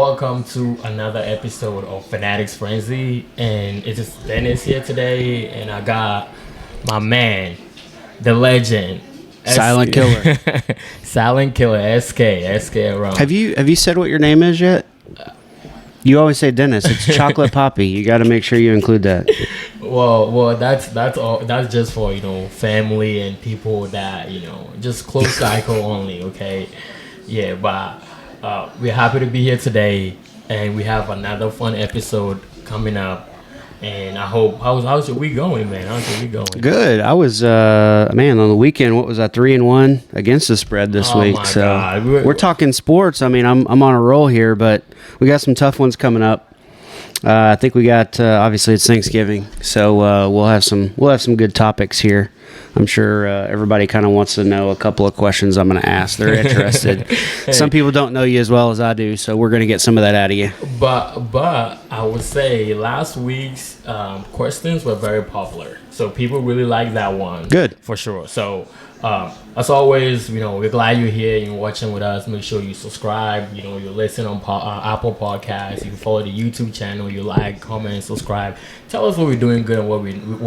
welcome to another episode of Fanatics Frenzy. And it is Dennis here today, and I got my man, the legend, Silent Killer. Silent Killer, SK around. Have you said what your name is yet? You always say Dennis. It's Chocolate Poppy. You got to make sure you include that. Well, that's all. That's just for family and people that just close cycle only. Okay, yeah, but we're happy to be here today, and we have another fun episode coming up. And I hope how's your week going, man? How's your week going? Good. I was on the weekend. What was I 3-1 against the spread this week? My so God. we're talking sports. I mean, I'm on a roll here, but we got some tough ones coming up. I think we got obviously it's Thanksgiving, so we'll have some good topics here. I'm sure everybody kind of wants to know a couple of questions I'm going to ask. They're interested. Hey. Some people don't know you as well as I do, so we're going to get some of that out of you. But I would say last week's questions were very popular, so people really like that one. Good, for sure. So as always, we're glad you're here. You're watching with us. Make sure you subscribe. You listen on Apple Podcasts. You can follow the YouTube channel. You like, comment, subscribe. Tell us what we're doing good and what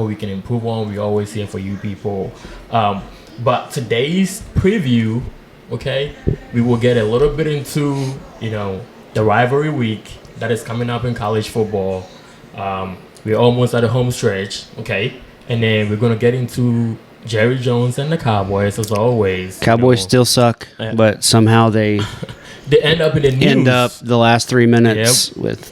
we can improve on. We're always here for you people. But today's preview, okay, we will get a little bit into the rivalry week that is coming up in college football. We're almost at the home stretch, okay, and then we're gonna get into Jerry Jones and the Cowboys as always. Cowboys still suck, but somehow they end up in the news. End up the last 3 minutes with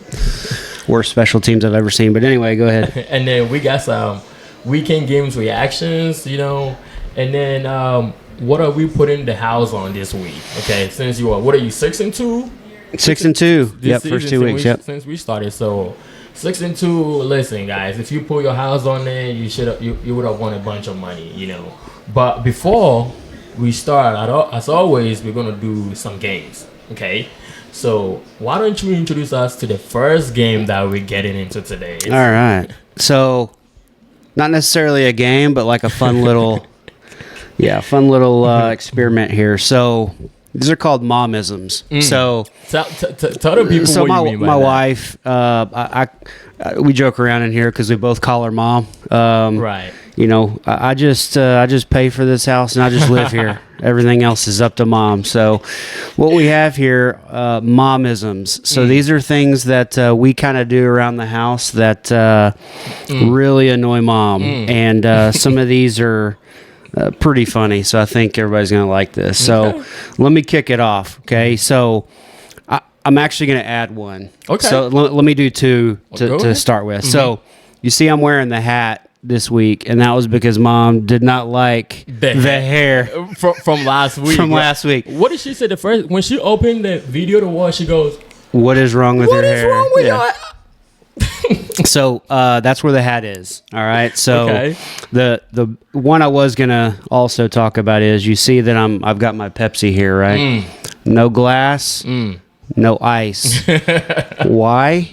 worst special teams I've ever seen. But anyway, go ahead. And then we got some weekend games reactions, and then what are we putting the house on this week? Okay, since what are you 6-2? 6-2. Yep, first 2 weeks. Yep. Since we started, so 6-2. Listen, guys, if you put your house on there, you would have won a bunch of money, But before we start, as always, we're gonna do some games. Okay, so why don't you introduce us to the first game that we're getting into today? All right. So, not necessarily a game, but like a fun little, experiment here. So. These are called Mom-isms. So tell the people so what you mean by my that. wife, we joke around in here because we both call her mom. Right. I just pay for this house and I just live here. Everything else is up to mom. So what we have here, Mom-isms. So these are things that we kind of do around the house that really annoy mom. And some of these are pretty funny, so I think everybody's going to like this. So let me kick it off, okay? So I'm actually going to add one. Okay. So let me do two to start with. So you see I'm wearing the hat this week, and that was because Mom did not like the hair from last week. Last week. What did she say the first when she opened the video to watch? She goes, "What is wrong with your hair? What is wrong with your?" So that's where the hat is. All right. So the one I was gonna also talk about is you see that I've got my Pepsi here, right? No glass, no ice. Why?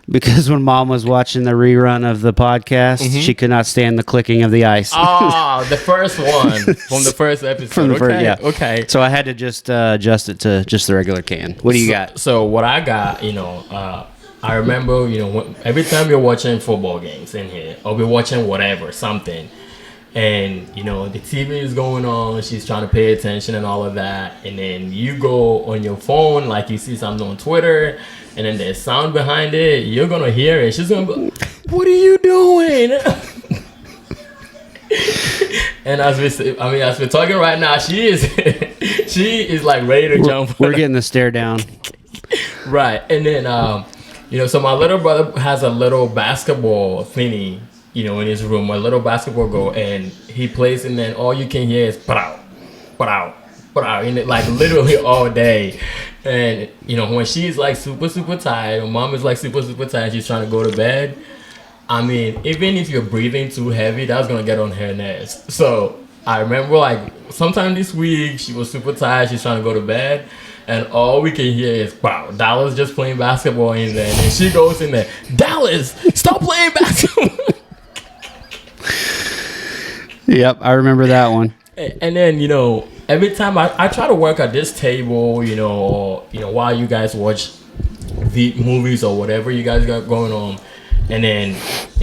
Because when Mom was watching the rerun of the podcast, she could not stand the clicking of the ice. Oh, the first one from the first episode. Okay. So I had to just adjust it to just the regular can. What do you got? So what I got, I remember, every time you're watching football games in here, or we're watching whatever, something, and, the TV is going on, she's trying to pay attention and all of that, and then you go on your phone, like you see something on Twitter, and then there's sound behind it, you're going to hear it, she's going to go, "What are you doing?" And as we're talking right now, she is like ready to jump. We're getting the stare down. Right, and then, so my little brother has a little basketball thingy, in his room, a little basketball goal, and he plays, and then all you can hear is "pow, pow, pow," and like literally all day. And when she's like super super tired, or Mom is like super super tired, she's trying to go to bed. I mean, even if you're breathing too heavy, that's gonna get on her nerves. So I remember like sometime this week she was super tired, she's trying to go to bed. And all we can hear is, "Wow, Dallas just playing basketball in there." And she goes in there, "Dallas, stop playing basketball." Yep, I remember that one. And then, every time I try to work at this table, or, while you guys watch movies or whatever you guys got going on. And then,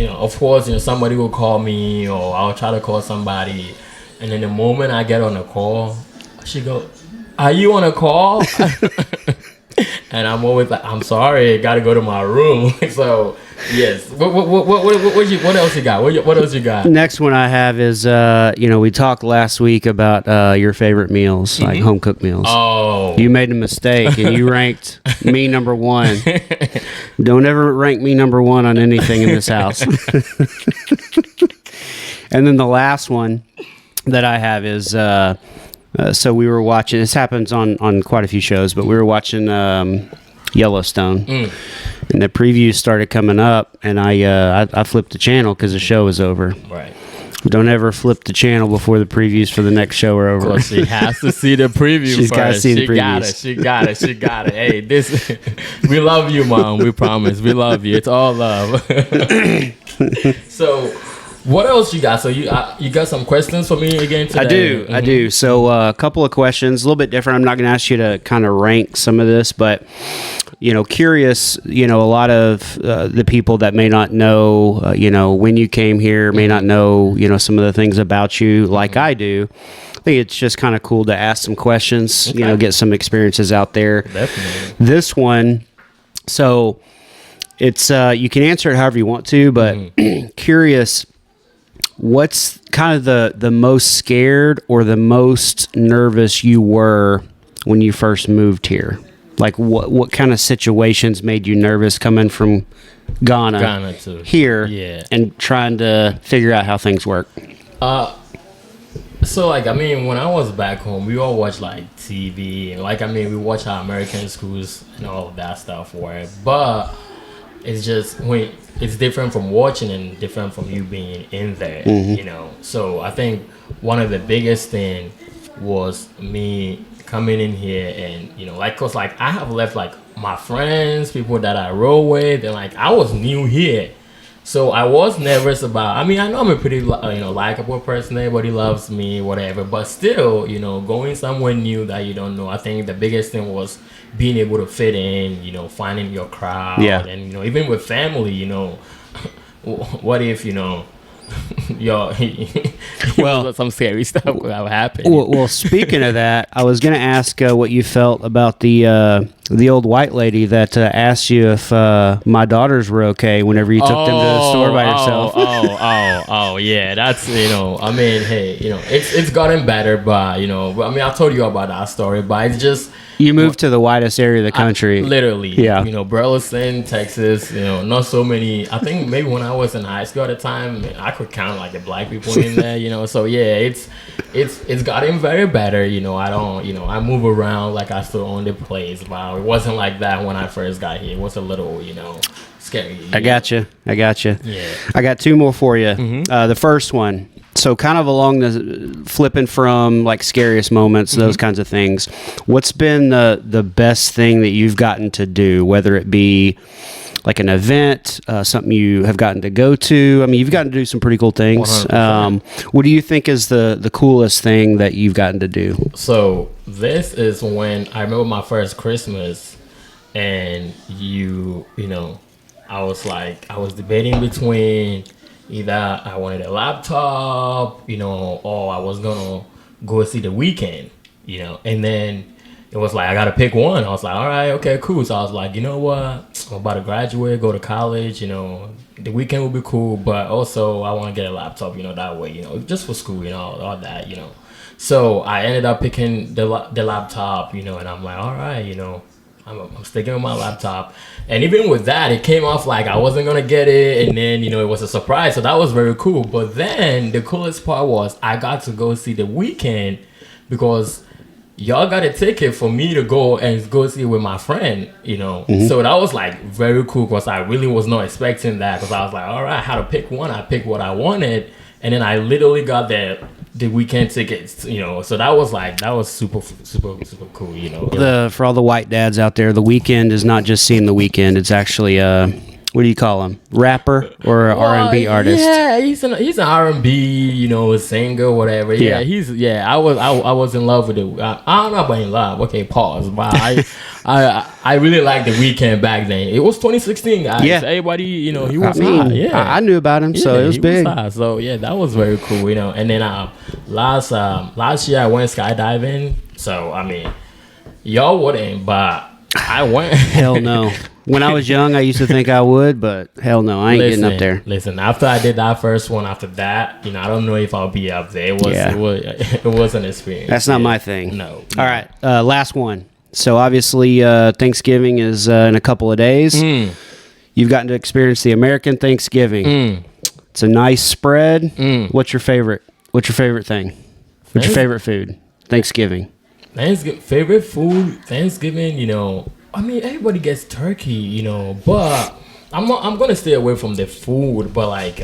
of course, somebody will call me or I'll try to call somebody. And then the moment I get on the call, she go, "Are you on a call?" And I'm always like, "I'm sorry, I gotta go to my room." So yes, what else you got? What else you got? Next one I have is we talked last week about your favorite meals, like home cooked meals. Oh, you made a mistake and you ranked me number one. Don't ever rank me number one on anything in this house. And then the last one that I have is so we were watching. This happens on quite a few shows, but we were watching Yellowstone, and the previews started coming up, and I flipped the channel because the show was over. Right. Don't ever flip the channel before the previews for the next show are over. Well, she has to see the preview. She's got to see the previews. She got it. Hey, we love you, Mom. We promise. We love you. It's all love. So, what else you got? So you got some questions for me again today? I do. So a couple of questions, a little bit different. I'm not going to ask you to kind of rank some of this, but curious. A lot of the people that may not know, when you came here, may not know, some of the things about you, like I do. I think it's just kind of cool to ask some questions. Okay. Get some experiences out there. Definitely. This one, so it's you can answer it however you want to, but curious. What's kind of the most scared or the most nervous you were when you first moved here? Like what kind of situations made you nervous coming from Ghana to here and trying to figure out how things work? So when I was back home, we all watch like TV and we watch our American schools and all of that stuff where, but it's just when it's different from watching and different from you being in there, So I think one of the biggest thing was me coming in here and, cause I have left my friends, people that I roll with, and I was new here. So I was nervous about, I know I'm a pretty, likable person. Everybody loves me, whatever. But still, going somewhere new that you don't know, I think the biggest thing was being able to fit in, finding your crowd. Yeah. And, even with family, what if, well, some scary stuff could have happened. Well, speaking of that, I was going to ask what you felt about the old white lady that asked you if my daughters were okay whenever you took them to the store by yourself. Yeah, that's hey, it's gotten better, but I told you about that story, but it's just you moved to the whitest area of the country, literally. Yeah, Burleson, Texas. Not so many. I think maybe when I was in high school at the time, I could count the black people in there. So yeah, it's gotten very better. I don't. I move around like I still own the place, but it wasn't like that when I first got here. It was a little, scary. I got you. Yeah. I got two more for you. The first one. So kind of along the flipping from scariest moments, those kinds of things. What's been the best thing that you've gotten to do, whether it be an event, something you have gotten to go to? You've gotten to do some pretty cool things. What do you think is the coolest thing that you've gotten to do? So this is when I remember my first Christmas, and I was debating between either I wanted a laptop, or I was gonna go see The Weeknd, and then it was I gotta pick one. I was like, all right, okay, cool. So I was like, you know what? I'm about to graduate, go to college, The Weeknd will be cool, but also I want to get a laptop, that way, just for school, all that, So I ended up picking the laptop, and I'm like, all right, I'm sticking with my laptop. And even with that, it came off I wasn't going to get it. And then, it was a surprise. So that was very cool. But then the coolest part was I got to go see The Weeknd because y'all got a ticket for me to go see with my friend, So that was very cool because I really was not expecting that because I was like, all right, I had to pick one. I picked what I wanted. And then I literally got the Weeknd tickets, so that was super cool, For all the white dads out there, The Weeknd is not just seeing The Weeknd. It's actually what do you call him? Rapper or an R&B artist? Yeah, he's an R&B, singer, whatever. Yeah, I was in love with it. I don't know about in love. Okay, pause. But I really liked The Weeknd back then. It was 2016, guys. Yeah. Everybody, he was hot. Yeah, I knew about him, so it was big. So yeah, that was very cool, And then last year I went skydiving. So I mean, y'all wouldn't, but I went. Hell no. When I was young, I used to think I would, but hell no, I ain't getting up there. Listen, after I did that first one, after that, I don't know if I'll be up there. It was an experience. That's not my thing. No. All right, last one. So obviously, Thanksgiving is in a couple of days. You've gotten to experience the American Thanksgiving. It's a nice spread. What's your favorite? What's your favorite thing? What's your favorite food? Thanksgiving. Favorite food? Thanksgiving, I mean, everybody gets turkey, but I'm gonna stay away from the food. But like,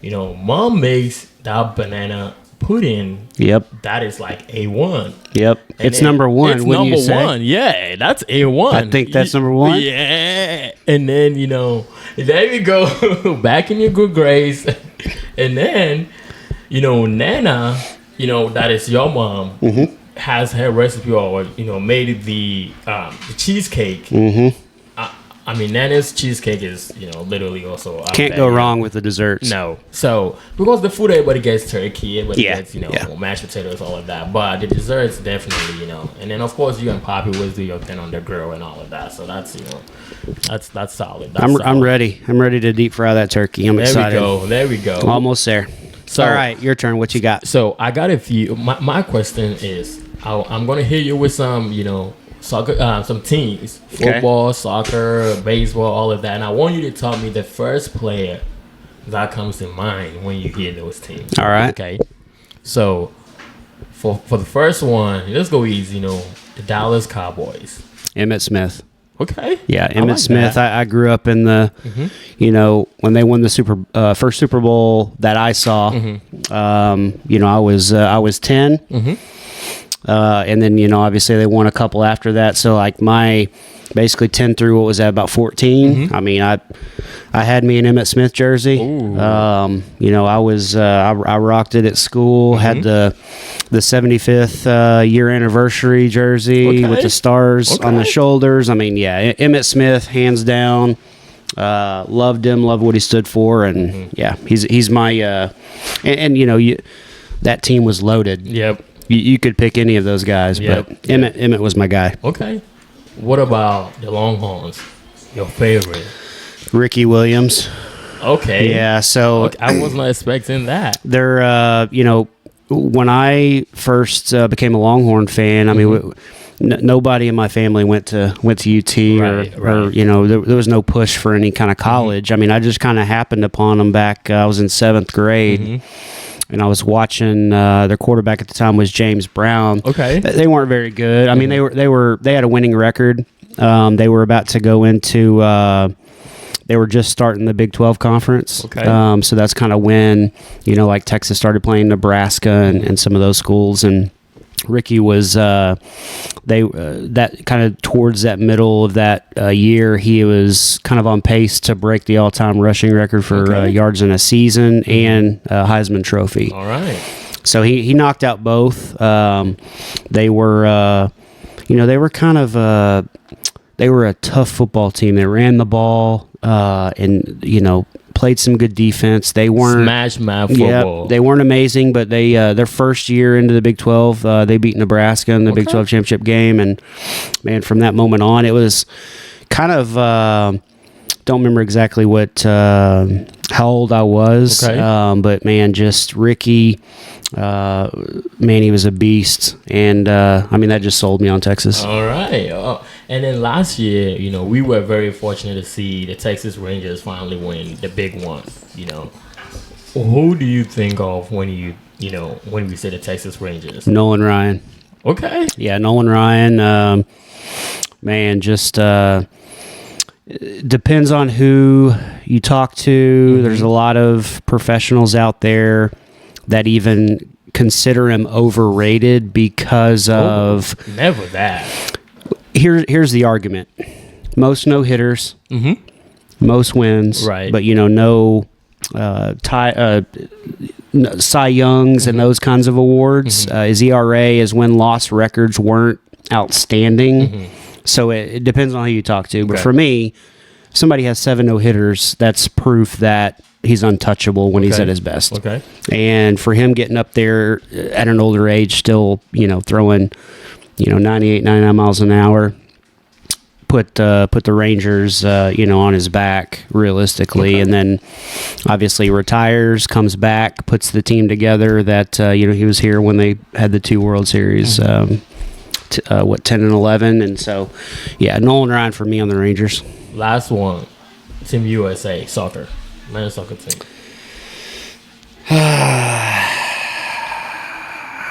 Mom makes that banana pudding. Yep. That is like A1. Yep. It's number one. It's number one. Yeah, that's A1. I think that's number one. Yeah. And then there you go, back in your good grace, and then Nana, that is your mom. Has her recipe or made the cheesecake. I mean, Nana's cheesecake is literally also can't go wrong with the desserts. No, so because the food everybody gets turkey, everybody gets mashed potatoes, all of that, but the desserts definitely and then of course you and Poppy always do your thing on the grill and all of that. So that's that's solid. I'm ready. I'm ready to deep fry that turkey. I'm excited. There we go. Almost there. So, all right, your turn. What you got? So I got a few. My question is, I'm gonna hit you with some, soccer, some teams, football, soccer, baseball, all of that, and I want you to tell me the first player that comes to mind when you hear those teams. All right. Okay. So for the first one, let's go easy. The Dallas Cowboys. Emmitt Smith. Okay. Yeah, Emmitt Smith. I grew up in the, when they won the first Super Bowl that I saw. I was 10. And then, obviously they won a couple after that. So like my basically 10 through, what was that, about 14? I mean, I had me an Emmitt Smith jersey. I rocked it at school, had the 75th year anniversary jersey with the stars on the shoulders. I mean, yeah, Emmitt Smith, hands down. Loved him, loved what he stood for. And yeah, he's my, that team was loaded. Yep. You could pick any of those guys, but Emmitt was my guy. Okay. What about the Longhorns? Your favorite? Ricky Williams. Okay. Yeah, so... Okay, I was not expecting that. They're, when I first became a Longhorn fan, I mean, nobody in my family went to UT or there was no push for any kind of college. I mean, I just kind of happened upon them back, I was in 7th grade. And I was watching their quarterback at the time was James Brown. Okay, they weren't very good. I mean, they had a winning record. They were about to go into. They were just starting the Big 12 conference. Okay, so that's kind of when like Texas started playing Nebraska and some of those schools. And Ricky was that kind of towards that middle of that year, he was kind of on pace to break the all-time rushing record for yards in a season and Heisman Trophy. All right. So he knocked out both. They were, they were kind of they were a tough football team. They ran the ball and played some good defense. They weren't smash mouth football. Yeah, they weren't amazing, but they their first year into the Big 12, they beat Nebraska in the Big 12 championship game, and man, from that moment on, it was kind of don't remember exactly what how old I was, but man, just Ricky, man, he was a beast, and I mean that just sold me on Texas. All right. And then last year, we were very fortunate to see the Texas Rangers finally win the big one. Who do you think of when when we say the Texas Rangers? Nolan Ryan. Okay. Yeah, Nolan Ryan. Man, just depends on who you talk to. There's a lot of professionals out there that even consider him overrated because of never that. Here's the argument. Most no-hitters. most wins, Right. but no Cy Youngs and those kinds of awards. His ERA, his win-loss records weren't outstanding. So it depends on who you talk to. But for me, if somebody has 7 no-hitters, that's proof that he's untouchable when he's at his best. Okay. And for him getting up there at an older age, still, throwing, 98, 99 miles an hour, put the Rangers, on his back realistically, and then obviously retires, comes back, puts the team together that he was here when they had the 2 World Series, 10 and 11, and so Nolan Ryan for me on the Rangers. Last one, Team USA soccer, men's soccer team.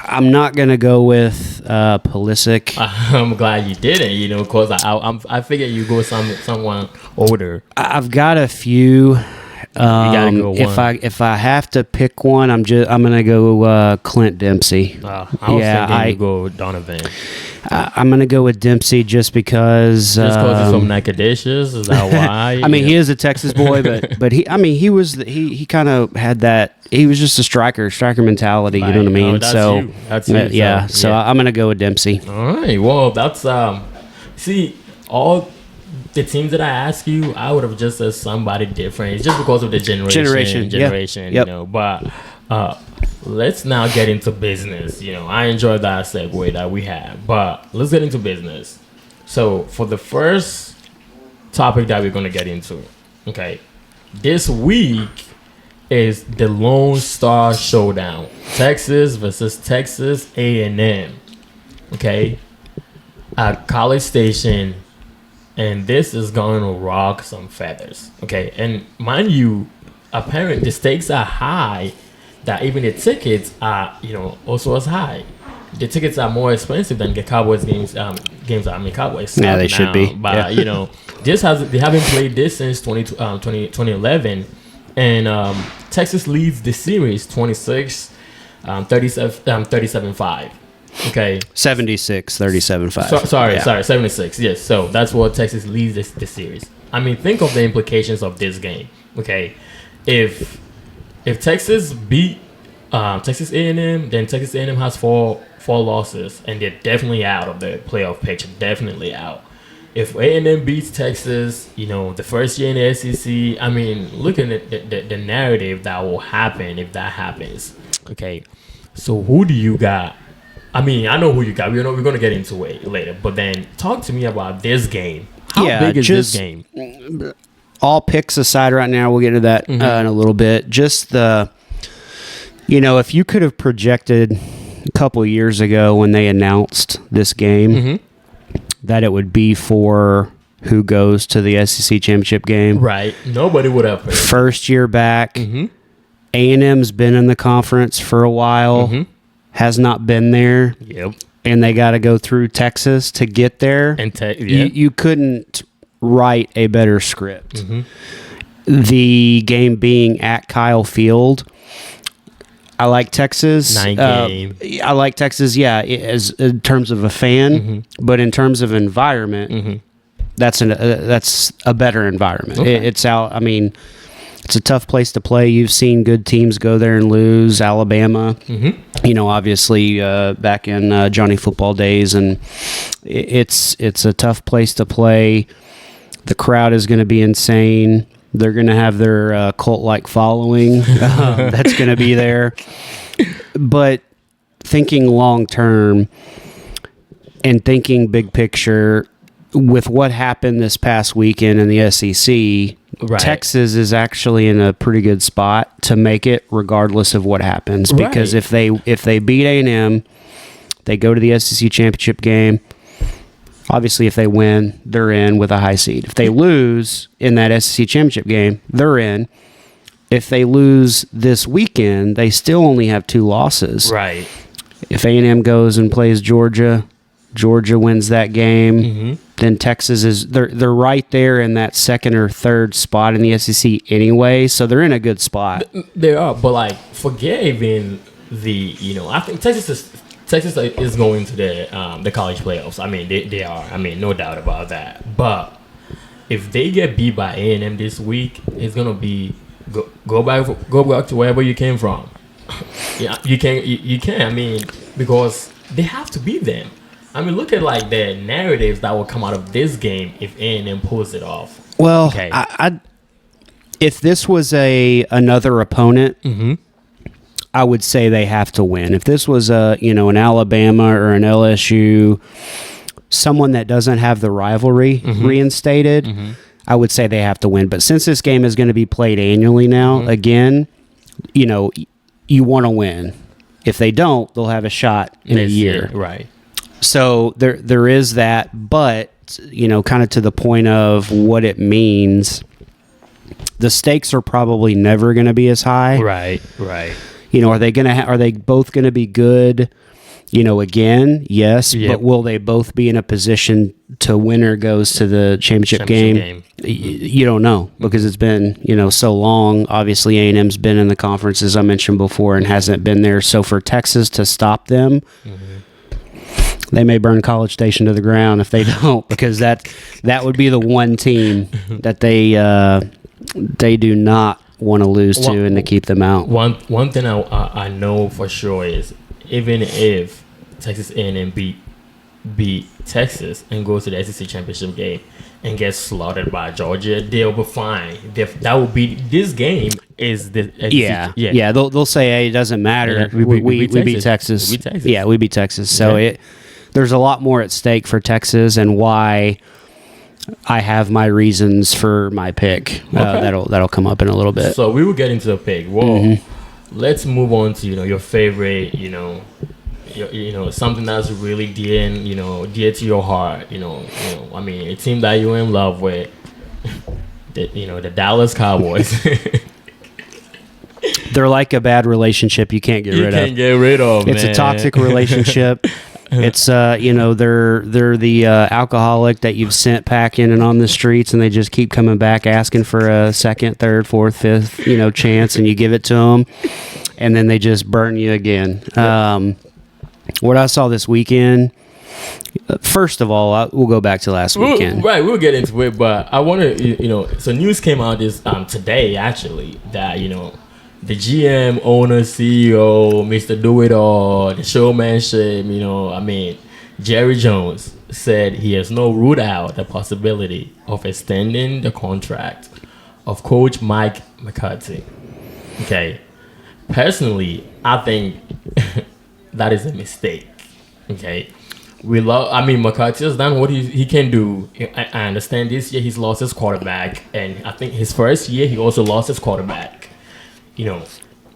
I'm not gonna go with Pulisic. I'm glad you didn't, because I figured you go someone older. I've got a few. gotta go one. If I have to pick one, I'm gonna go Clint Dempsey. I was thinking you go Donovan. I'm gonna go with Dempsey just because. Just because he's from Nacogdoches, is that why? I mean, he is a Texas boy, but he kind of had that. He was just a striker mentality. You know what I mean? That's you. So I'm gonna go with Dempsey. All right. Well, that's see, all the teams that I ask you, I would have just said somebody different. It's just because of the generation. Yep. But let's now get into business. I enjoyed that segue that we had, but let's get into business. So for the first topic that we're gonna get into, okay, this week is the Lone Star Showdown, Texas versus Texas A&M. Okay, at College Station. And this is going to rock some feathers, okay? And mind you, apparently the stakes are high that even the tickets are, also as high. The tickets are more expensive than the Cowboys games. Cowboys. Yeah, they should be. But, they haven't played this since 2011. And Texas leads the series 37-5. Okay. 76, 37-5. Sorry, 76. Yes, so that's what Texas leads this series. I mean, think of the implications of this game. Okay, if Texas beat Texas A&M, then Texas A&M has four losses, and they're definitely out of the playoff picture. Definitely out. If A&M beats Texas, the first year in the SEC, I mean, look at the narrative that will happen if that happens. Okay, so who do you got? I mean, I know who you got. We're going to get into it later. But then talk to me about this game. How big is this game? All picks aside right now, we'll get into that in a little bit. Just if you could have projected a couple of years ago when they announced this game that it would be for who goes to the SEC championship game. Right. Nobody would have. First year back. A&M's been in the conference for a while. Has not been there. Yep. And they got to go through Texas to get there. And you couldn't write a better script. The game being at Kyle Field, I like Texas. Night game. I like Texas, as in terms of a fan, but in terms of environment, that's a better environment. Okay. It's out. I mean, it's a tough place to play. You've seen good teams go there and lose. Alabama, obviously back in Johnny Football days, and it's a tough place to play. The crowd is going to be insane. They're going to have their cult-like following that's going to be there. But thinking long-term and thinking big picture, with what happened this past weekend in the SEC, right, Texas is actually in a pretty good spot to make it regardless of what happens. Because if they beat A&M, they go to the SEC championship game. Obviously, if they win, they're in with a high seed. If they lose in that SEC championship game, they're in. If they lose this weekend, they still only have 2 losses. Right. If A&M goes and plays Georgia wins that game, then Texas they're right there in that second or third spot in the SEC anyway, so they're in a good spot. They are, but forget even I think Texas is going to the college playoffs. I mean, they are. I mean, no doubt about that. But if they get beat by A&M this week, it's gonna be go back to wherever you came from. Yeah, you can. I mean, because they have to beat them. I mean, look at like the narratives that will come out of this game if A&M pulls it off. Well, okay. If this was another opponent, I would say they have to win. If this was an Alabama or an LSU, someone that doesn't have the rivalry reinstated, I would say they have to win. But since this game is going to be played annually now, again, you want to win. If they don't, they'll have a shot in a year. Right. So there is that, but kind of to the point of what it means, the stakes are probably never going to be as high. Right. Are they both going to be good? Again, yes, but will they both be in a position to winner goes to the championship game? You don't know because it's been, so long. Obviously, A&M's been in the conference, as I mentioned before, and hasn't been there. So for Texas to stop them, they may burn College Station to the ground if they don't, because that would be the one team that they do not want to lose to and to keep them out. One thing I know for sure is even if Texas A&M beat Texas and goes to the SEC championship game and gets slaughtered by Georgia, they'll be fine. That will be this game. Is the yeah? They'll say, hey, it doesn't matter. Yeah, we beat Texas. We beat Texas. Yeah, we beat Texas. So there's a lot more at stake for Texas, and why I have my reasons for my pick. That'll come up in a little bit. So we will get into the pick. Well, let's move on to your favorite. Something that's really dear to your heart. I mean, a team that you're in love with. The Dallas Cowboys. They're like a bad relationship you can't get rid of. You can't get rid of. It's a toxic relationship. It's they're the alcoholic that you've sent packing and on the streets, and they just keep coming back asking for a second, third, fourth, fifth, chance, and you give it to them, and then they just burn you again. What I saw this weekend. First of all, we'll go back to last weekend. We'll get into it, but I want to, so news came out today actually that the GM, owner, CEO, Mr. Do-It-All, the showmanship, Jerry Jones said he has no ruled out the possibility of extending the contract of Coach Mike McCarthy. Okay. Personally, I think that is a mistake. Okay. McCarthy has done what he can do. I understand this year he's lost his quarterback, and I think his first year he also lost his quarterback.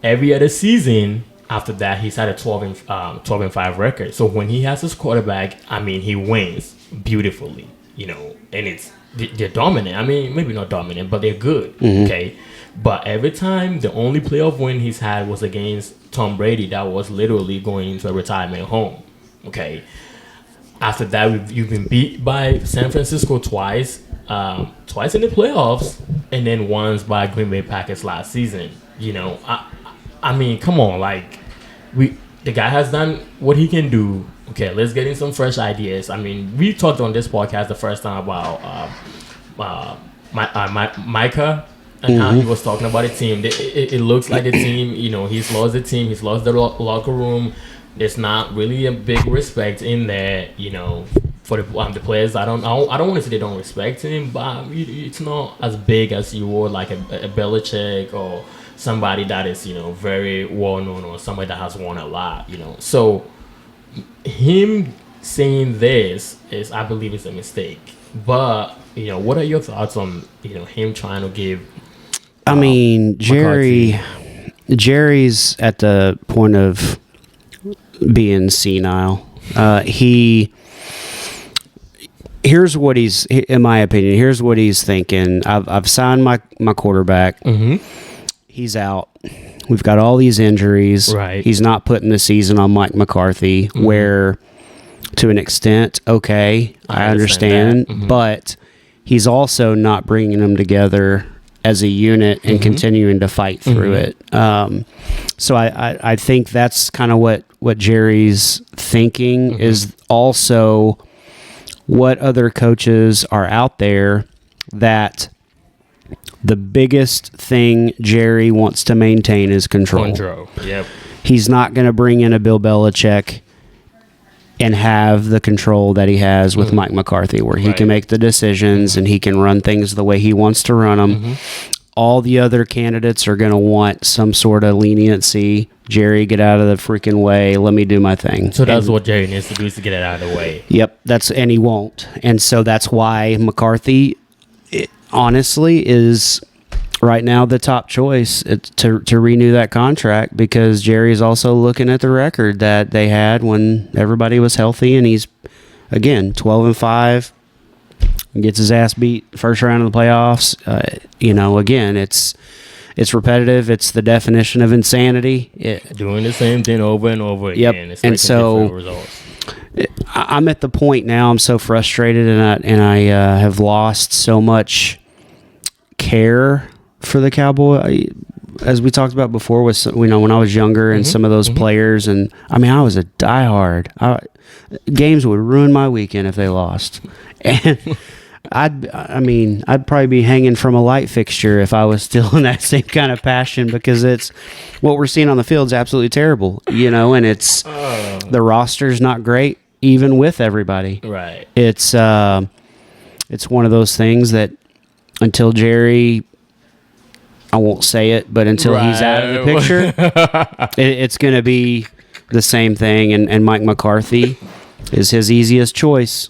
Every other season after that he's had a 12-5 record. So when he has his quarterback, he wins beautifully. And they're dominant. Maybe not dominant, but they're good. Okay, but every time the only playoff win he's had was against Tom Brady. That was literally going into a retirement home. Okay. After that, you've been beat by San Francisco twice in the playoffs, and then once by Green Bay Packers last season. Come on, the guy has done what he can do. Okay, let's get in some fresh ideas. We talked on this podcast the first time about Micah and how he was talking about a team. It looks like a team. He's lost the team. He's lost the locker room. There's not really a big respect in there, for the players. I don't want to say they don't respect him, but it's not as big as you would like a Belichick or somebody that is very well known, or somebody that has won a lot. So him saying this is, I believe, is a mistake. But what are your thoughts on him trying to give? Jerry's at the point of being senile. Here's what he's, in my opinion, here's what he's thinking. I've signed my quarterback. He's out. We've got all these injuries. Right. He's not putting the season on Mike McCarthy, where to an extent, okay, I understand, but he's also not bringing them together as a unit and continuing to fight through it. So I think that's kind of what Jerry's thinking is also what other coaches are out there that the biggest thing Jerry wants to maintain is control. Yep. He's not going to bring in a Bill Belichick and have the control that he has with Mike McCarthy, where he can make the decisions and he can run things the way he wants to run them. All the other candidates are going to want some sort of leniency. Jerry, get out of the freaking way. Let me do my thing. So that's what Jerry needs to do, is to get it out of the way. Yep, and he won't. And so that's why McCarthy, honestly, is right now the top choice to renew that contract, because Jerry's also looking at the record that they had when everybody was healthy, and he's, again, 12-5, gets his ass beat first round of the playoffs. Again, it's repetitive. It's the definition of insanity. Doing the same thing over and over again. It's and so results. I'm at the point now. I'm so frustrated, and I have lost so much care for the Cowboy, as we talked about before, with when I was younger and some of those players, and I was a diehard. Games would ruin my weekend if they lost, and I'd probably be hanging from a light fixture if I was still in that same kind of passion, because it's what we're seeing on the field is absolutely terrible, and it's the roster's not great even with everybody. Right. It's one of those things that until Jerry, I won't say it, but until he's out of the picture, it's going to be the same thing. And Mike McCarthy is his easiest choice,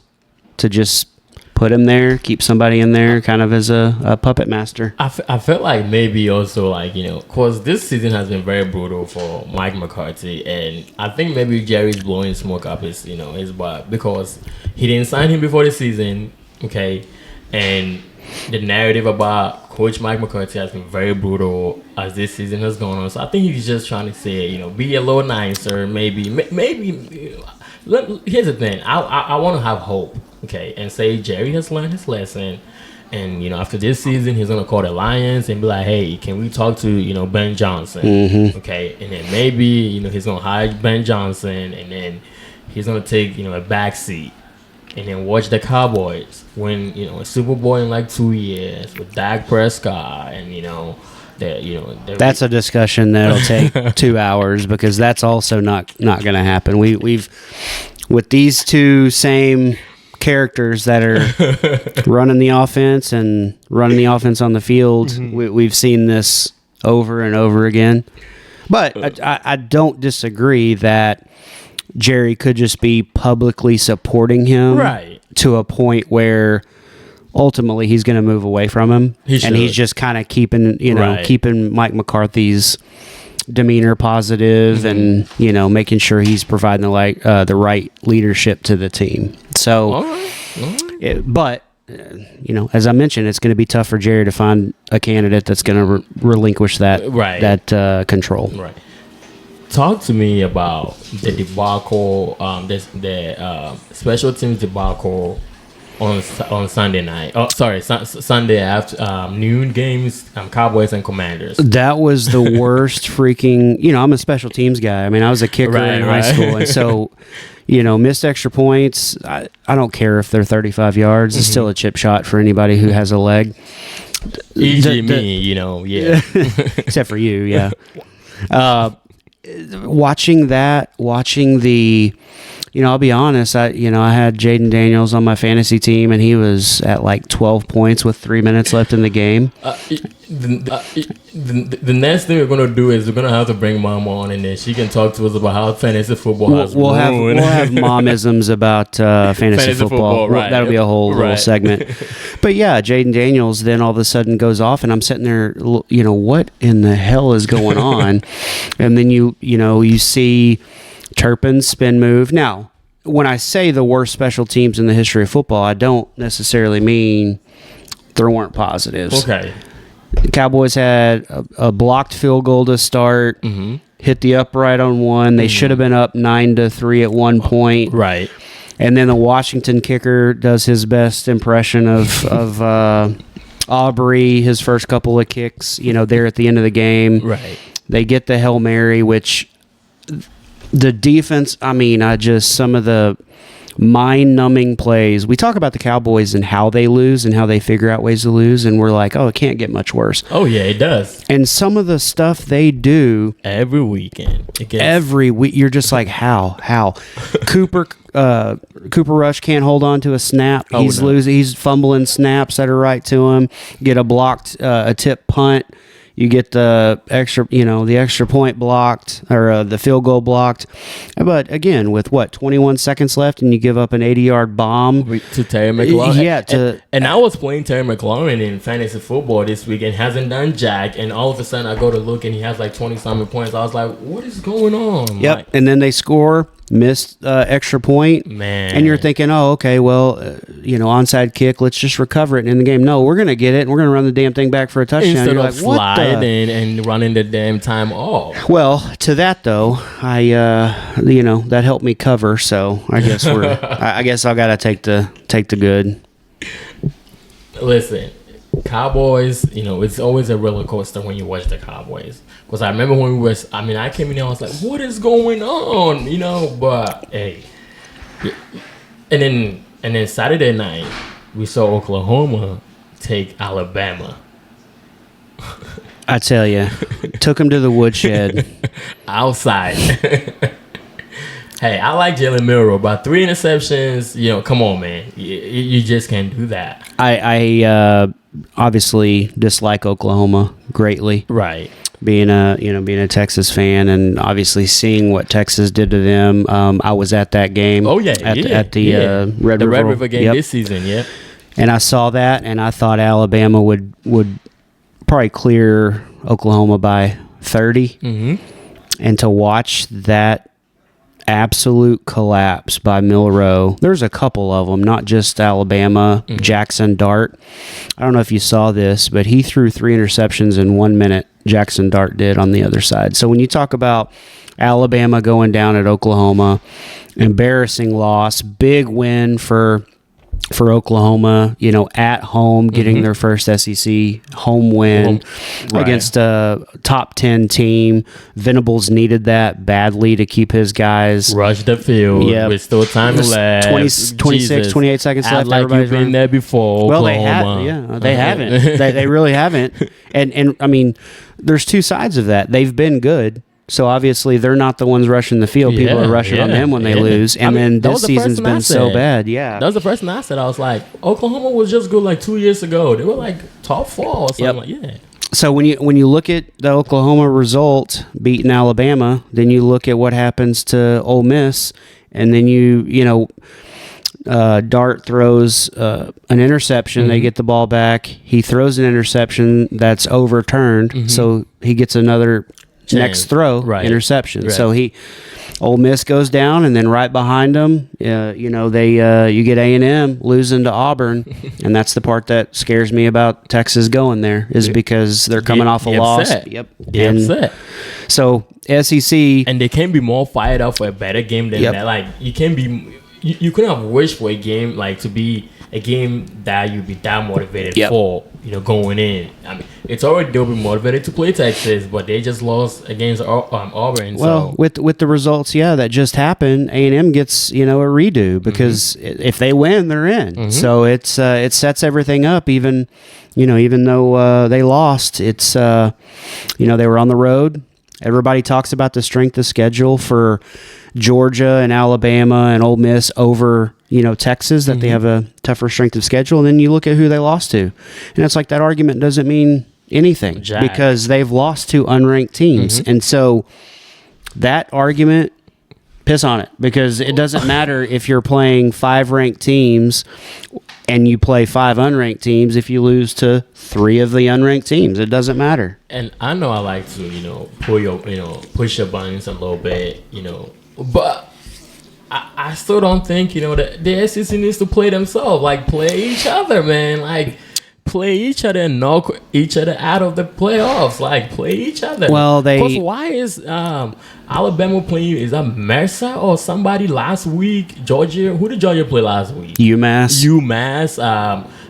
to just put him there, keep somebody in there kind of as a puppet master. I felt like maybe also, because this season has been very brutal for Mike McCarthy, and I think maybe Jerry's blowing smoke up his butt, because he didn't sign him before the season, okay? And the narrative about Coach Mike McCarthy has been very brutal as this season has gone on. So I think he's just trying to say, be a little nicer, maybe. Here's the thing. I want to have hope, okay, and say Jerry has learned his lesson, and after this season he's gonna call the Lions and be like, hey, can we talk to Ben Johnson, okay, and then maybe he's gonna hire Ben Johnson, and then he's gonna take a back seat, and then watch the Cowboys win a Super Bowl in 2 years with Dak Prescott, and that's a discussion that'll take 2 hours, because that's also not going to happen. We've with these two same characters that are running the offense and running the offense on the field, we've seen this over and over again. But I don't disagree that Jerry could just be publicly supporting him, right, to a point where ultimately he's going to move away from him, and he's just kind of keeping Mike McCarthy's demeanor positive, and making sure he's providing the right leadership to the team. So, all right. But as I mentioned, it's going to be tough for Jerry to find a candidate that's going to relinquish that control. Right. Talk to me about the debacle, the special teams debacle on Sunday night. Oh, sorry, Sunday after noon games, Cowboys and Commanders. That was the worst freaking. I'm a special teams guy. I was a kicker in high school, and so missed extra points. I don't care if they're 35 yards. It's still a chip shot for anybody who has a leg. Easy me, yeah. Except for you, yeah. Watching the, I'll be honest, I had Jaden Daniels on my fantasy team, and he was at 12 points with 3 minutes left in the game. The next thing we're going to do is we're going to have to bring Mama on, and then she can talk to us about how fantasy football has we'll have Mom-isms about fantasy football. Right. That'll be a whole little segment. But yeah, Jaden Daniels then all of a sudden goes off, and I'm sitting there, what in the hell is going on? And then you see Turpin's spin move. Now, when I say the worst special teams in the history of football, I don't necessarily mean there weren't positives. Okay. The Cowboys had a blocked field goal to start, hit the upright on one. They should have been up 9-3 at one point. Right. And then the Washington kicker does his best impression of Aubrey, his first couple of kicks, there at the end of the game. Right. They get the Hail Mary, which the defense, some of the mind-numbing plays. We talk about the Cowboys and how they lose and how they figure out ways to lose, and we're like, oh, it can't get much worse. Oh yeah, it does. And some of the stuff they do every weekend, every week, you're just like, how? Cooper Rush can't hold on to a snap. He's losing. He's fumbling snaps that are right to him. Get a blocked, a tip punt. You get the extra point blocked or the field goal blocked. But again, with 21 seconds left, and you give up an 80-yard bomb to Terry McLaurin. Yeah, and I was playing Terry McLaurin in fantasy football this week and hasn't done jack. And all of a sudden, I go to look and he has like 20-something points. I was like, what is going on? Yep. And then they score. Missed extra point, man, and you're thinking, oh, okay, well, onside kick, let's just recover it in the game. No, we're gonna get it, and we're gonna run the damn thing back for a touchdown. Instead you're of sliding and running the damn time off. Well, to that though, I that helped me cover, so I guess I guess I gotta take the good. Listen, Cowboys, it's always a roller coaster when you watch the Cowboys. Because I remember when I came in there, I was like, what is going on? But hey. And then Saturday night, we saw Oklahoma take Alabama. I tell you, took them to the woodshed. Outside. Hey, I like Jalen Milroe, but 3 interceptions, come on, man. You just can't do that. I obviously dislike Oklahoma greatly. Right. Being a Texas fan and obviously seeing what Texas did to them. I was at that game. Oh yeah, at the Red River game this season. Yeah. And I saw that, and I thought Alabama would probably clear Oklahoma by 30. Mm-hmm. And to watch that absolute collapse by Milroe. There's a couple of them, not just Alabama. Mm-hmm. Jackson Dart. I don't know if you saw this, but he threw 3 interceptions in 1 minute. Jackson Dart did on the other side. So when you talk about Alabama going down at Oklahoma, embarrassing loss, big win for Oklahoma, at home, getting their first SEC home win against a top 10 team. Venables needed that badly to keep his guys. Rush the field with still time left. 28 seconds left. Like you've been there before, Oklahoma. They haven't. they really haven't. And I mean, there's two sides of that. They've been good. So obviously they're not the ones rushing the field. People are rushing on them when they lose. And then this season's been so bad. Yeah. That was the first thing I said. I was like, Oklahoma was just good like 2 years ago. They were like top 4 or something. So when you look at the Oklahoma result beating Alabama, then you look at what happens to Ole Miss, and then Dart throws an interception. They get the ball back. He throws an interception that's overturned. So he gets another next throw interception. So Ole Miss goes down, and then right behind them, you get A&M losing to Auburn, and that's the part that scares me about Texas going there is because they're coming off a loss. Upset. So SEC, and they can be more fired up for a better game than that. Like you can be, you couldn't have wished for a game like to be a game that you'd be that motivated for. Going in. I mean, it's already they'll be motivated to play Texas, but they just lost against Auburn. Well, with the results, that just happened, A&M gets a redo because if they win, they're in. So it sets everything up. Even though they lost, it's they were on the road. Everybody talks about the strength of schedule for Georgia and Alabama and Ole Miss over Texas, that they have a tougher strength of schedule. And then you look at who they lost to, and it's like that argument doesn't mean anything because they've lost to unranked teams. And so that argument, piss on it, because it doesn't matter if you're playing 5 ranked teams and you play 5 unranked teams. If you lose to 3 of the unranked teams, it doesn't matter. And I know I like to push your buttons a little bit, but I still don't think, that the SEC needs to play themselves. Like, play each other, man. Like, play each other and knock each other out of the playoffs. Like, play each other. Well, Because why is Alabama playing? Is that Mercer or somebody last week? Georgia? Who did Georgia play last week? UMass.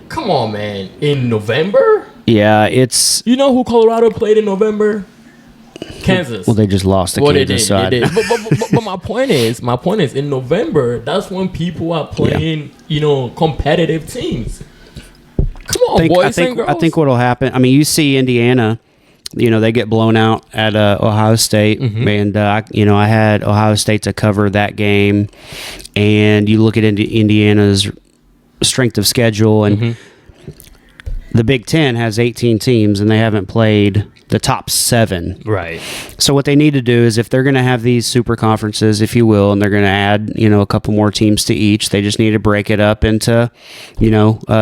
Come on, man. In November? Yeah, it's... You know who Colorado played in November? Kansas. Well, they just lost to Kansas. They did. But my point is, in November, that's when people are playing, competitive teams. Come on, boys and girls. I think what'll happen. I mean, you see Indiana. They get blown out at Ohio State, and I had Ohio State to cover that game. And you look at Indiana's strength of schedule, and the Big Ten has 18 teams, and they haven't played the top 7. Right. So what they need to do is, if they're going to have these super conferences, if you will, and they're going to add, a couple more teams to each, they just need to break it up into,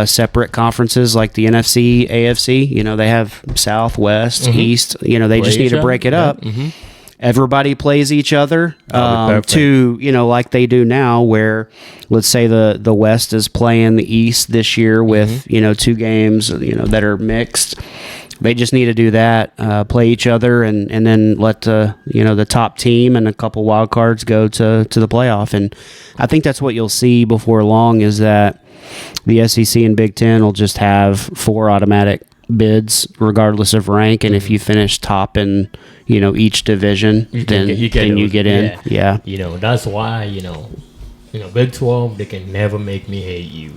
separate conferences like the NFC, AFC. They have South, West, East. They just need to break it up. Everybody plays each other to, like they do now, where let's say the West is playing the East this year with, 2 games, that are mixed. They just need to do that, play each other, and then let the top team and a couple wild cards go to the playoff. And I think that's what you'll see before long, is that the SEC and Big Ten will just have 4 automatic bids regardless of rank, and if you finish top in each division, then you get in. Yeah. That's why Big 12, they can never make me hate you.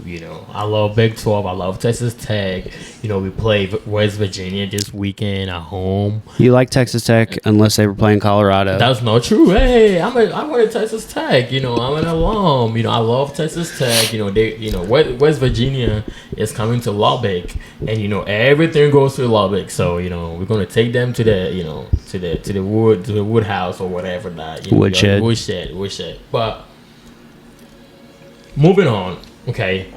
I love Big 12. I love Texas Tech. We play West Virginia this weekend at home. You like Texas Tech unless they were playing Colorado. That's not true. Hey, I went to Texas Tech. I'm an alum. I love Texas Tech. West Virginia is coming to Lubbock, and everything goes to Lubbock. So we're gonna take them to the to the wood house or whatever that woodshed. But moving on, okay.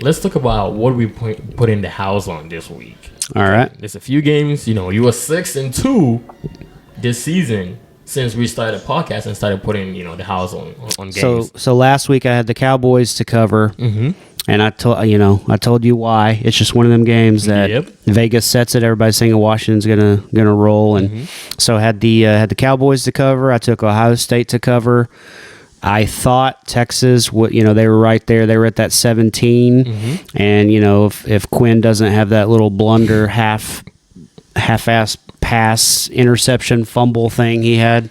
Let's talk about what we put in the house on this week. All right. There's a few games. You were 6-2 this season since we started a podcast and started putting the house on games. So last week I had the Cowboys to cover, and I told you why. It's just one of them games that Vegas sets it. Everybody's saying Washington's gonna roll, and so I had the Cowboys to cover. I took Ohio State to cover. I thought Texas would, they were right there. They were at that 17. And, if Quinn doesn't have that little blunder, half-ass pass, interception, fumble thing he had,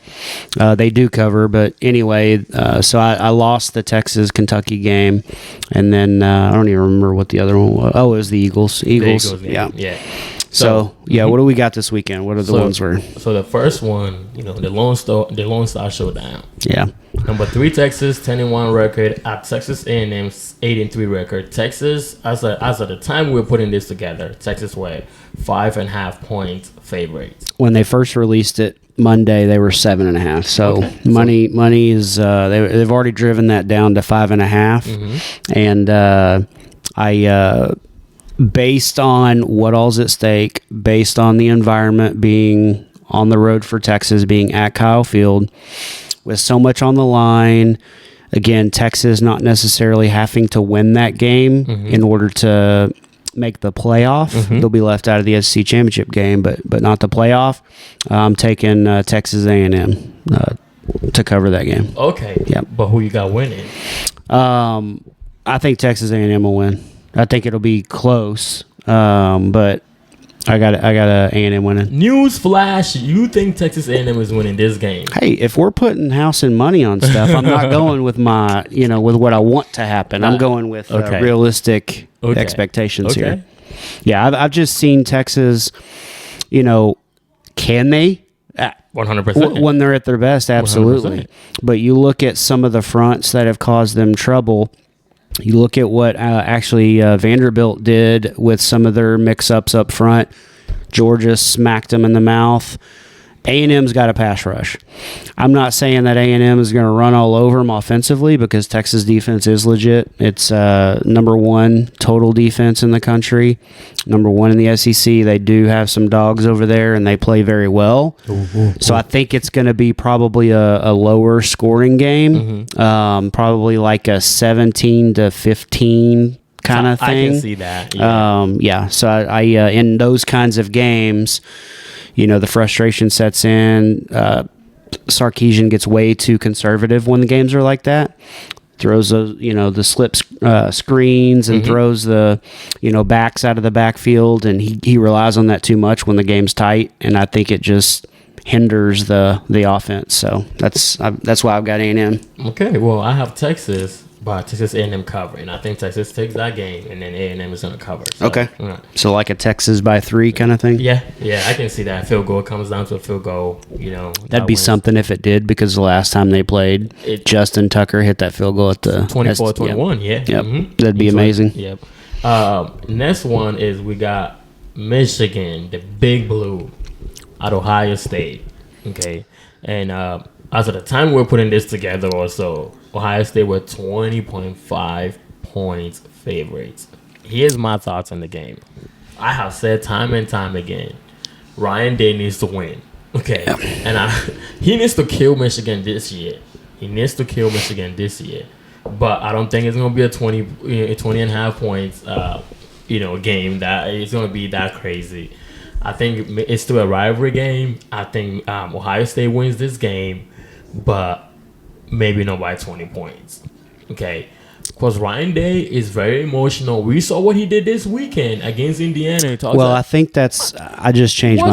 they do cover. But anyway, so I lost the Texas-Kentucky game. And then I don't even remember what the other one was. Oh, it was the Eagles. Yeah. So what do we got this weekend? What are the ones where? So the first one, the Lone Star Showdown. Yeah. Number 3 Texas, 10-1 record at Texas A&M's 8-3 record. Texas, as of the time we were putting this together, Texas were 5.5 point favorites. When they first released it Monday, they were 7.5. So money is they've already driven that down to 5.5, and I. Based on what all's at stake, based on the environment being on the road for Texas, being at Kyle Field, with so much on the line, again, Texas not necessarily having to win that game in order to make the playoff. They'll be left out of the SEC championship game, but not the playoff. I'm taking Texas A&M to cover that game. Okay. Yeah. But who you got winning? I think Texas A&M will win. I think it'll be close, but I got A&M winning. News flash: you think Texas A&M is winning this game? Hey, if we're putting house and money on stuff, I'm not going with my, with what I want to happen. I'm going with realistic expectations here. Yeah, I've just seen Texas. Can they? 100%. When they're at their best, absolutely. 100%. But you look at some of the fronts that have caused them trouble. You look at what actually Vanderbilt did with some of their mix-ups up front. Georgia smacked them in the mouth. A&M's got a pass rush. I'm not saying that A&M is going to run all over them offensively, because Texas defense is legit. It's number 1 total defense in the country, number 1 in the SEC. They do have some dogs over there, and they play very well. So I think it's going to be probably a lower scoring game, probably like a 17-15 kind of thing. I can see that. Yeah. So I in those kinds of games, the frustration sets in. Sarkisian gets way too conservative when the games are like that. Throws those, the slip screens and throws the, backs out of the backfield, and he relies on that too much when the game's tight. And I think it just hinders the offense. So that's why I've got A&M. Okay, well, I have Texas, but Texas A&M covering. I think Texas takes that game, and then A&M is going to cover. So, Okay. Right. So like a Texas by 3 kind of thing? Yeah, I can see that. Field goal comes down to a field goal, That'd be something if it did, because the last time they played, Justin Tucker hit that field goal at the 24-21, yeah. Yep. Mm-hmm. That'd be amazing. Yep. Next one is we got Michigan, the Big Blue, at Ohio State. Okay. And as of the time we're putting this together also, Ohio State were 20.5 points favorites. Here's my thoughts on the game. I have said time and time again, Ryan Day needs to win. Okay. Yeah. And he needs to kill Michigan this year. But I don't think it's going to be a 20 and a half points game that it's going to be that crazy. I think it's still a rivalry game. I think Ohio State wins this game, but maybe not by 20 points. Okay. Because Ryan Day is very emotional. We saw what he did this weekend against Indiana. I think that's. I just changed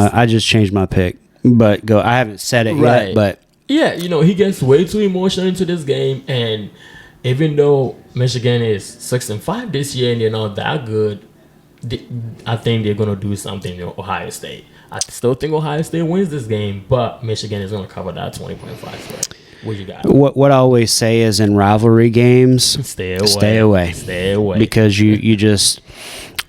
my pick. But go. I haven't said it yet. But yeah, he gets way too emotional into this game, and even though Michigan is 6-5 this year and they're not that good, I think they're gonna do something to Ohio State. I still think Ohio State wins this game, but Michigan is gonna cover that 20.5 spread. What you got? What I always say is in rivalry games, stay away. Because you just,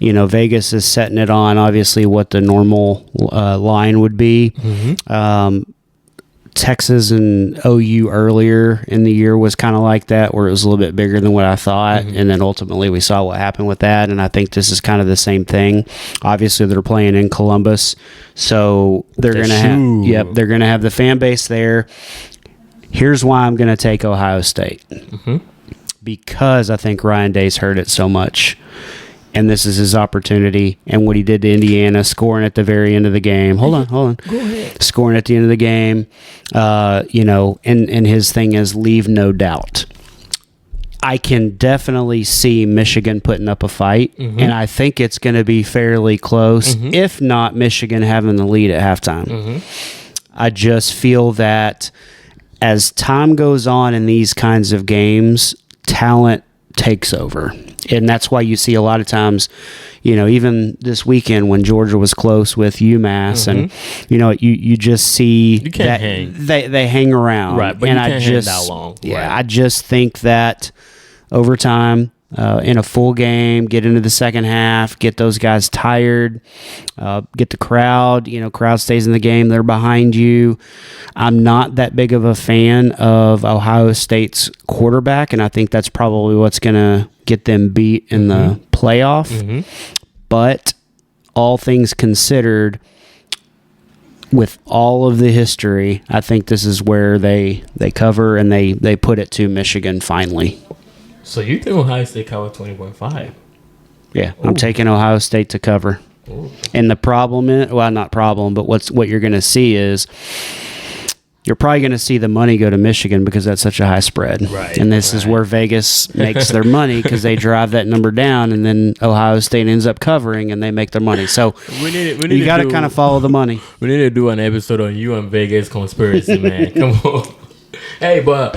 Vegas is setting it on obviously what the normal line would be. Mm-hmm. Texas and OU earlier in the year was kind of like that, where it was a little bit bigger than what I thought, and then ultimately we saw what happened with that, and I think this is kind of the same thing. Obviously, they're playing in Columbus, so they're going to have the fan base there. Here's why I'm going to take Ohio State. Mm-hmm. Because I think Ryan Day's heard it so much. And this is his opportunity. And what he did to Indiana, scoring at the very end of the game. Hold on. Go ahead. Scoring at the end of the game. And his thing is leave no doubt. I can definitely see Michigan putting up a fight. Mm-hmm. And I think it's going to be fairly close. Mm-hmm. If not, Michigan having the lead at halftime. Mm-hmm. I just feel that as time goes on in these kinds of games, talent takes over. And that's why you see a lot of times, even this weekend when Georgia was close with UMass, mm-hmm. and, you just see that they hang around. Right, but and you can't hang that long. Yeah, right. I just think that over time, in a full game, get into the second half, get those guys tired, get the crowd, crowd stays in the game, they're behind you. I'm not that big of a fan of Ohio State's quarterback, and I think that's probably what's going to get them beat in the playoff. Mm-hmm. But all things considered, with all of the history, I think this is where they cover and they put it to Michigan finally. So you think Ohio State cover 20.5? Yeah, I'm taking Ohio State to cover. Ooh. And the problem is, not problem, but what you're going to see is you're probably going to see the money go to Michigan because that's such a high spread. Right. And this is where Vegas makes their money because they drive that number down, and then Ohio State ends up covering and they make their money. So you got to kind of follow the money. We need to do an episode on you and Vegas conspiracy, man. Come on. Hey, but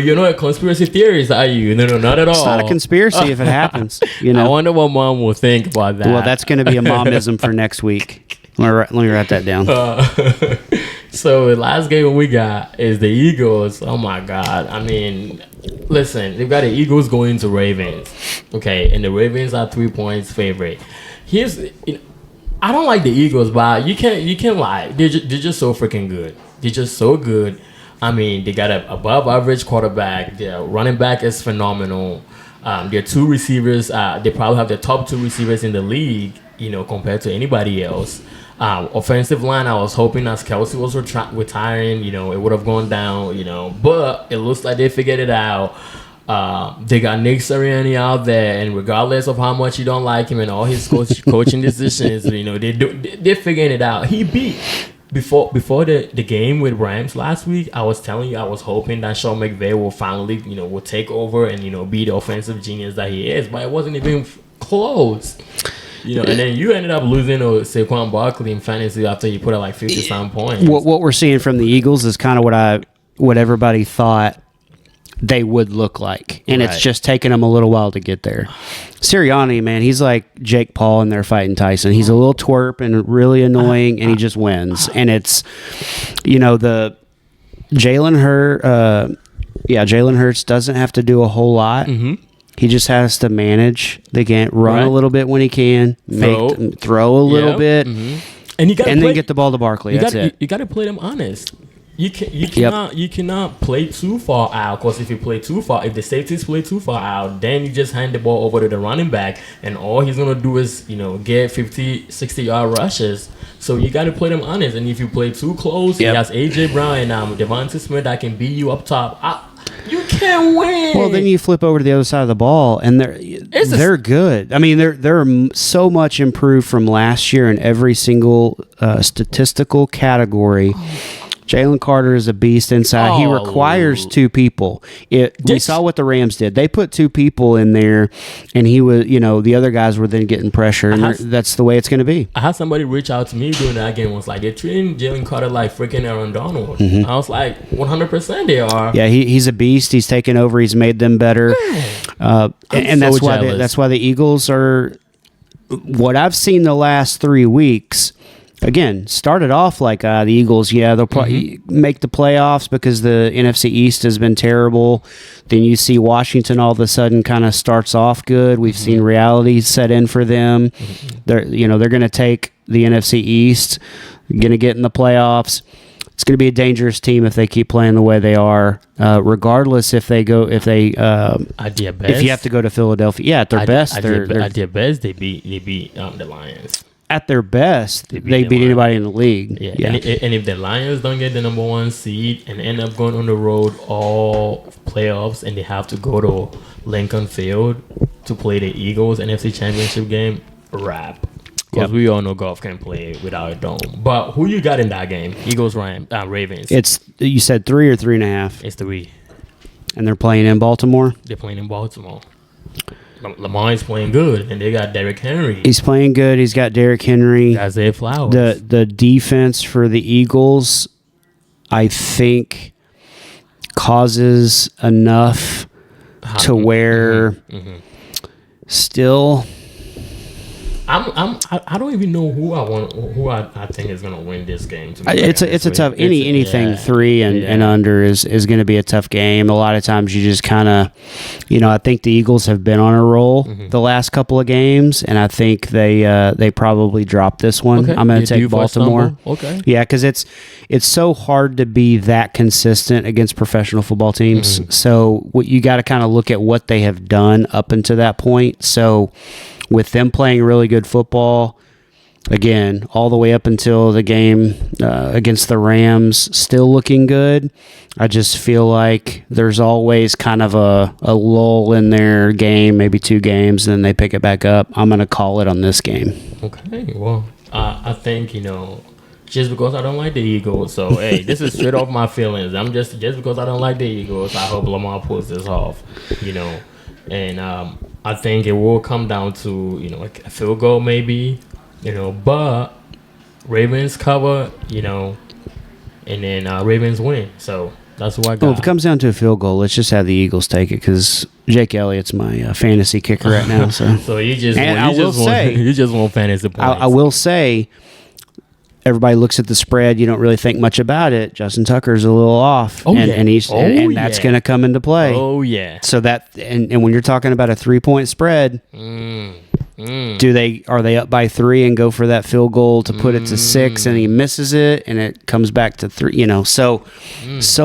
you're not a conspiracy theorist, are you? No, not at all. It's not a conspiracy if it happens. I wonder what Mom will think about that. Well, that's going to be a Mom-ism for next week. Let me write that down. So the last game we got is the Eagles. Oh my God! I mean, listen, they've got the Eagles going to Ravens. Okay, and the Ravens are 3 points favorite. I don't like the Eagles, but you can't lie. They're just so freaking good. They're just so good. I mean, they got an above average quarterback. Their running back is phenomenal. Their two receivers, they probably have the top two receivers in the league, compared to anybody else. Offensive line, I was hoping as Kelsey was retiring, it would have gone down, but it looks like they figured it out. They got Nick Sirianni out there, and regardless of how much you don't like him and all his coaching decisions, they're figuring it out. He beat. Before the game with Rams last week, I was telling you I was hoping that Sean McVay will finally, will take over and, be the offensive genius that he is, but it wasn't even close. And then you ended up losing to Saquon Barkley in fantasy after you put up like 50-some points. What we're seeing from the Eagles is kind of what everybody thought they would look like, and it's just taken them a little while to get there. Sirianni, man, he's like Jake Paul in there fighting Tyson. He's a little twerp and really annoying, and he just wins. And it's, the Jalen Hurts doesn't have to do a whole lot. Mm-hmm. He just has to manage the game, run a little bit when he can, throw a little bit, mm-hmm. and then get the ball to Barkley. That's it. You got to play them honest. You cannot play too far out, because if you play too far, if the safeties play too far out, then you just hand the ball over to the running back, and all he's going to do is, get 50, 60-yard rushes. So you got to play them honest, and if you play too close, he has A.J. Brown and Devontae Smith that can beat you up top. You can't win. Well, then you flip over to the other side of the ball, and they're good. I mean, they're so much improved from last year in every single statistical category. Jalen Carter is a beast inside. He requires two people. We saw what the Rams did. They put two people in there, and he was, the other guys were then getting pressure, and that's the way it's going to be. I had somebody reach out to me during that game. Was like, they're treating Jalen Carter like freaking Aaron Donald. Mm-hmm. I was like, 100% they are. Yeah, he's a beast. He's taken over. He's made them better, and that's why that's why the Eagles are. What I've seen the last 3 weeks. Again, started off like the Eagles. Yeah, they'll probably make the playoffs because the NFC East has been terrible. Then you see Washington all of a sudden kind of starts off good. We've seen reality set in for them. They're going to take the NFC East, going to get in the playoffs. It's going to be a dangerous team if they keep playing the way they are. Regardless if you have to go to Philadelphia. Yeah, at their best, at their best they beat the Lions. At their best, they beat anybody in the league. Yeah. And if the Lions don't get the number 1 seed and end up going on the road all playoffs, and they have to go to Lincoln Field to play the Eagles NFC Championship game, wrap. Because we all know golf can play without a dome. But who you got in that game? Eagles, Ravens. You said 3 or 3.5? It's 3. And they're playing in Baltimore? They're playing in Baltimore. Lamar is playing good, and they got Derrick Henry. He's playing good. He's got Derrick Henry. Isaiah Flowers. The defense for the Eagles, I think, causes enough to where still. I don't even know who I think is gonna win this game. It's a tough anything 3 and under is going to be a tough game. A lot of times you just kind of, I think the Eagles have been on a roll the last couple of games, and I think they probably dropped this one. Okay. I'm going to take Baltimore. Okay. Yeah, because it's so hard to be that consistent against professional football teams. Mm-hmm. So you got to kind of look at what they have done up until that point. So. With them playing really good football, again, all the way up until the game against the Rams, still looking good, I just feel like there's always kind of a lull in their game, maybe 2 games, and then they pick it back up. I'm going to call it on this game. Okay, well, I think, just because I don't like the Eagles, so, hey, this is straight off my feelings. I'm just because I don't like the Eagles, I hope Lamar pulls this off, And I think it will come down to, like a field goal maybe, but Ravens cover, and then Ravens win. So that's what I got. Well, if it comes down to a field goal, let's just have the Eagles take it because Jake Elliott's my fantasy kicker right now. So you just want fantasy points. I will say, everybody looks at the spread. You don't really think much about it. Justin Tucker's a little off, and that's going to come into play. Oh yeah. So that and when you're talking about a 3-point spread, are they up by 3 and go for that field goal to put it to 6, and he misses it, and it comes back to 3? So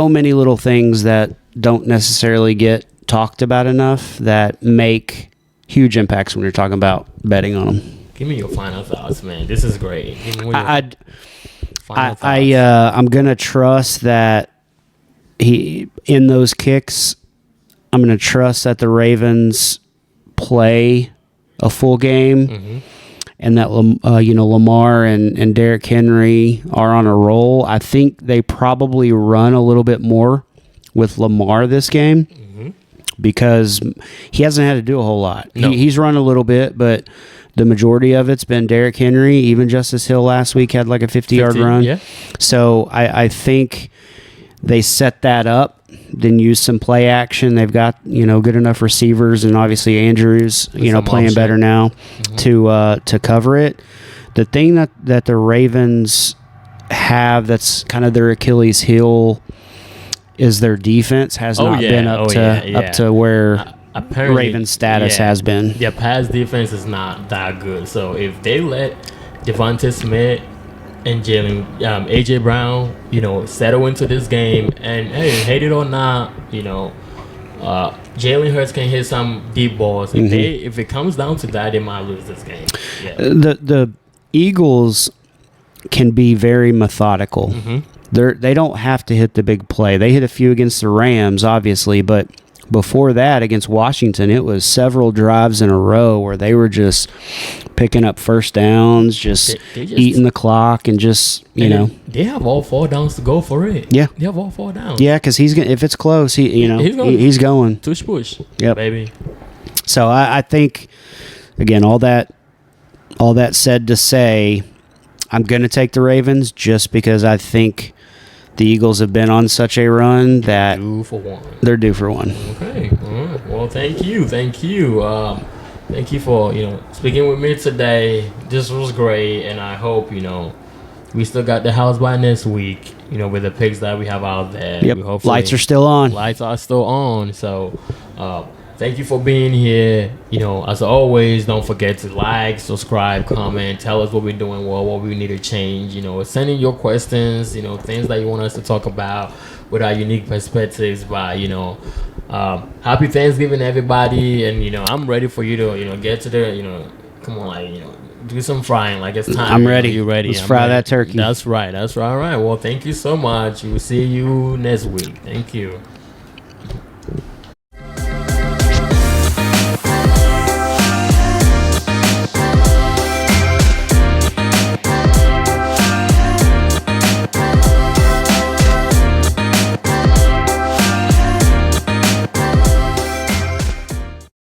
many little things that don't necessarily get talked about enough that make huge impacts when you're talking about betting on them. Give me your final thoughts, man. This is great. I'm gonna trust that in those kicks. I'm gonna trust that the Ravens play a full game, and that Lamar and Derrick Henry are on a roll. I think they probably run a little bit more with Lamar this game because he hasn't had to do a whole lot. No. He's run a little bit, but the majority of it's been Derrick Henry. Even Justice Hill last week had like a 50-yard run. Yeah. So I think they set that up, then use some play action. They've got, good enough receivers, and obviously Andrews, playing better now to cover it. The thing that the Ravens have that's kind of their Achilles heel is their defense has not been up to where Ravens status has been. Their pass defense is not that good. So if they let Devonta Smith and AJ Brown, settle into this game, and hey, hate it or not, Jalen Hurts can hit some deep balls. If it comes down to that, they might lose this game. Yeah. The Eagles can be very methodical. They don't have to hit the big play. They hit a few against the Rams, obviously, but before that, against Washington, it was several drives in a row where they were just picking up first downs, just eating the clock, and just, They have all 4 downs to go for it. Yeah. They have all 4 downs. Yeah, because if it's close, he's going. Push. Yep. Baby. So I think, again, all that said to say, I'm going to take the Ravens just because I think the Eagles have been on such a run that they're due for one. Okay. All right. Well, thank you. Thank you for, speaking with me today. This was great, and I hope, we still got the house by next week, with the picks that we have out there. Yep. Lights are still on. Lights are still on. So, thank you for being here. As always, don't forget to like, subscribe, comment, tell us what we're doing well, what we need to change. Send in your questions, things that you want us to talk about with our unique perspectives. Happy Thanksgiving, everybody. And, I'm ready for you to, get to the, come on, do some frying. Like, it's time. I'm ready. You ready? Let's fry that turkey. That's right. All right. Well, thank you so much. We'll see you next week. Thank you.